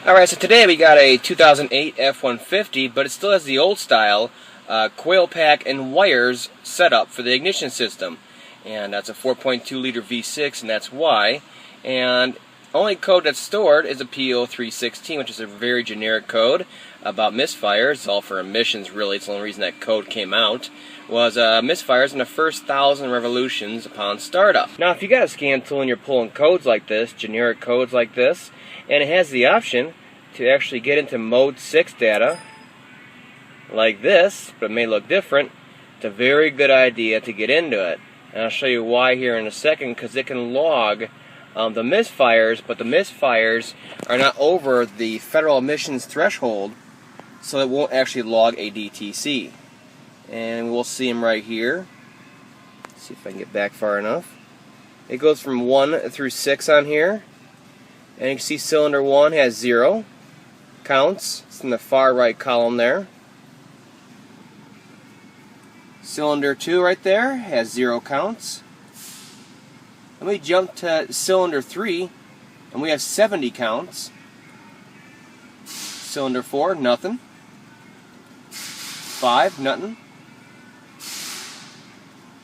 Alright, so today we got a 2008 F-150, but it still has the old style coil pack and wires set up for the ignition system. And that's a 4.2 liter V6, and that's why. And only code that's stored is a P0316, which is a very generic code about misfires. It's all for emissions, really. It's the only reason that code came out. Was misfires in the first 1,000 revolutions upon startup. Now, if you got a scan tool and you're pulling codes like this, generic codes like this, and it has the option to actually get into mode 6 data like this, but it may look different, it's a very good idea to get into it. And I'll show you why here in a second, because it can log the misfires, but the misfires are not over the federal emissions threshold, so it won't actually log a DTC. And we'll see them right here. Let's see if I can get back far enough. It goes from 1 through 6 on here. And you can see cylinder 1 has 0 counts. It's in the far right column there. Cylinder 2 right there has 0 counts. Then we jump to cylinder 3 and we have 70 counts. Cylinder 4, nothing. 5, nothing.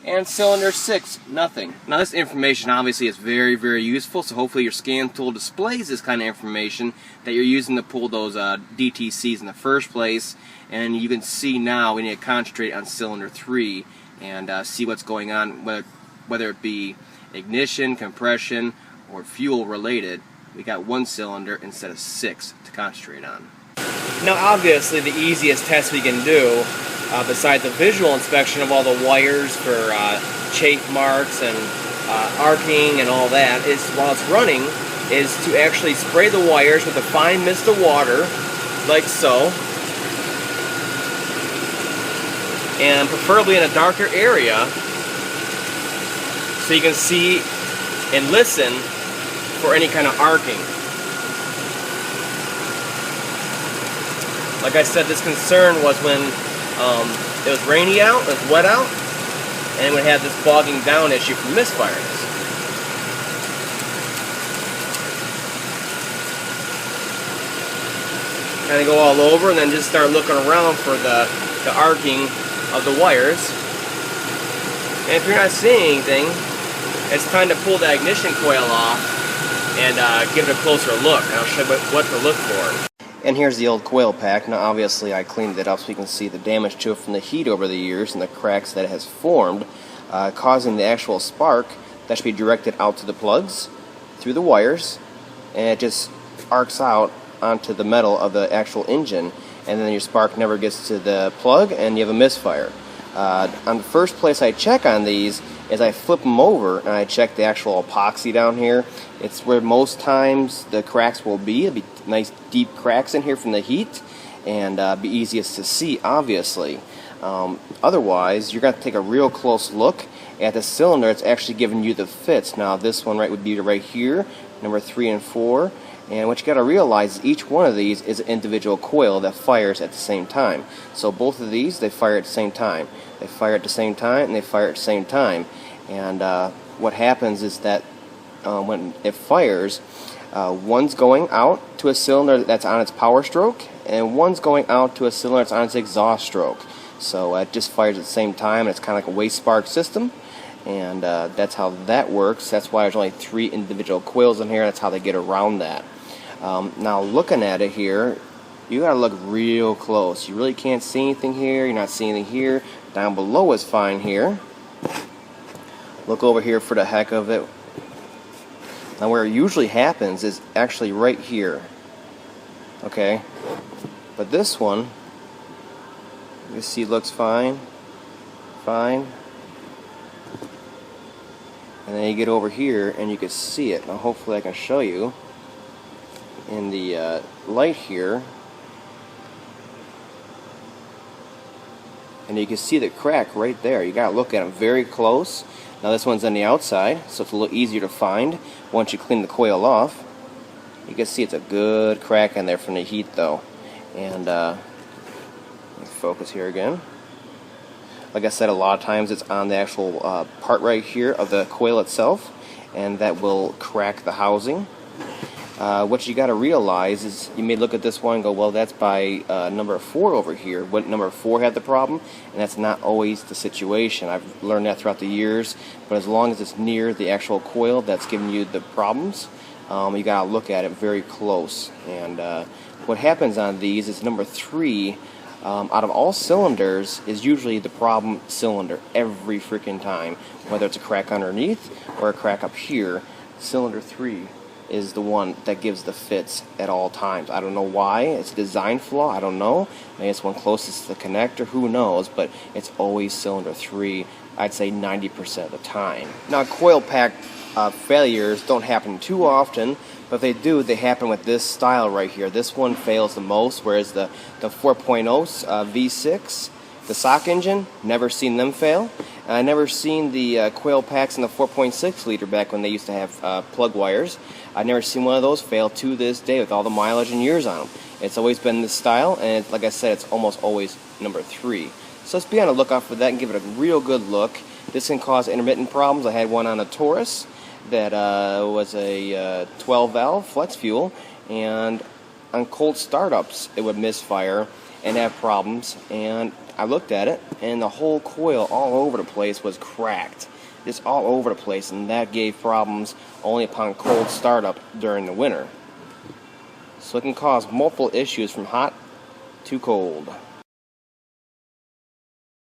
And cylinder 6, nothing. Now this information obviously is very, very useful, so hopefully your scan tool displays this kind of information that you're using to pull those DTCs in the first place. And you can see now we need to concentrate on cylinder 3 and see what's going on, whether it be ignition, compression, or fuel related. We got 1 cylinder instead of 6 to concentrate on. Now obviously the easiest test we can do, besides the visual inspection of all the wires for chafe marks and arcing and all that, is while it's running, is to actually spray the wires with a fine mist of water, like so, and preferably in a darker area, so you can see and listen for any kind of arcing. Like I said, this concern was when it was rainy out, it was wet out, and we had this bogging down issue from misfires. Kind of go all over and then just start looking around for the arcing of the wires. And if you're not seeing anything, it's time to pull the ignition coil off and give it a closer look. And I'll show you what to look for. And here's the old coil pack. Now obviously I cleaned it up so you can see the damage to it from the heat over the years and the cracks that it has formed, causing the actual spark that should be directed out to the plugs through the wires, and it just arcs out onto the metal of the actual engine, and then your spark never gets to the plug and you have a misfire. On the first place I check on these is I flip them over and I check the actual epoxy down here. It's where most times the cracks will be. It'll be nice deep cracks in here from the heat, and be easiest to see obviously. Otherwise you're going to take a real close look at the cylinder. It's actually giving you the fits. Now this one would be right here, number 3 and 4. And what you got to realize is each one of these is an individual coil that fires at the same time. So both of these, they fire at the same time. They fire at the same time and they fire at the same time. And what happens is that when it fires, one's going out to a cylinder that's on its power stroke, and one's going out to a cylinder that's on its exhaust stroke. So it just fires at the same time, and it's kind of like a waste spark system. And that's how that works. That's why there's only 3 individual coils in here. That's how they get around that. Now looking at it here, you gotta look real close. You really can't see anything here. You're not seeing anything here. Down below is fine here. Look over here for the heck of it. Now where it usually happens is actually right here. Okay? But this one, you see looks fine. Fine. And then you get over here and you can see it. Now hopefully I can show you in the light here. And you can see the crack right there. You gotta look at them very close. Now this one's on the outside, so it's a little easier to find once you clean the coil off. You can see it's a good crack in there from the heat though. And let me focus here again. Like I said, a lot of times it's on the actual part right here of the coil itself, and that will crack the housing. What you got to realize is you may look at this one and go, well, that's by number 4 over here. What number 4 had the problem? And that's not always the situation. I've learned that throughout the years. But as long as it's near the actual coil that's giving you the problems, you got to look at it very close. And what happens on these is number 3, out of all cylinders, is usually the problem cylinder every freaking time. Whether it's a crack underneath or a crack up here, cylinder 3 is the one that gives the fits at all times. I don't know why. It's a design flaw. I don't know. Maybe it's one closest to the connector. Who knows? But it's always cylinder 3. I'd say 90% of the time. Now, coil pack failures don't happen too often, but if they do, they happen with this style right here. This one fails the most, whereas the 4.0 V6, the sock engine, never seen them fail. And I never seen the coil packs in the 4.6 liter back when they used to have plug wires. I've never seen one of those fail to this day with all the mileage and years on them. It's always been this style, and like I said, it's almost always number 3. So let's be on the lookout for that and give it a real good look. This can cause intermittent problems. I had one on a Taurus that was a 12 valve flex fuel, and on cold startups it would misfire and have problems. And I looked at it, and the whole coil all over the place was cracked. Just all over the place, and that gave problems only upon cold startup during the winter. So it can cause multiple issues from hot to cold.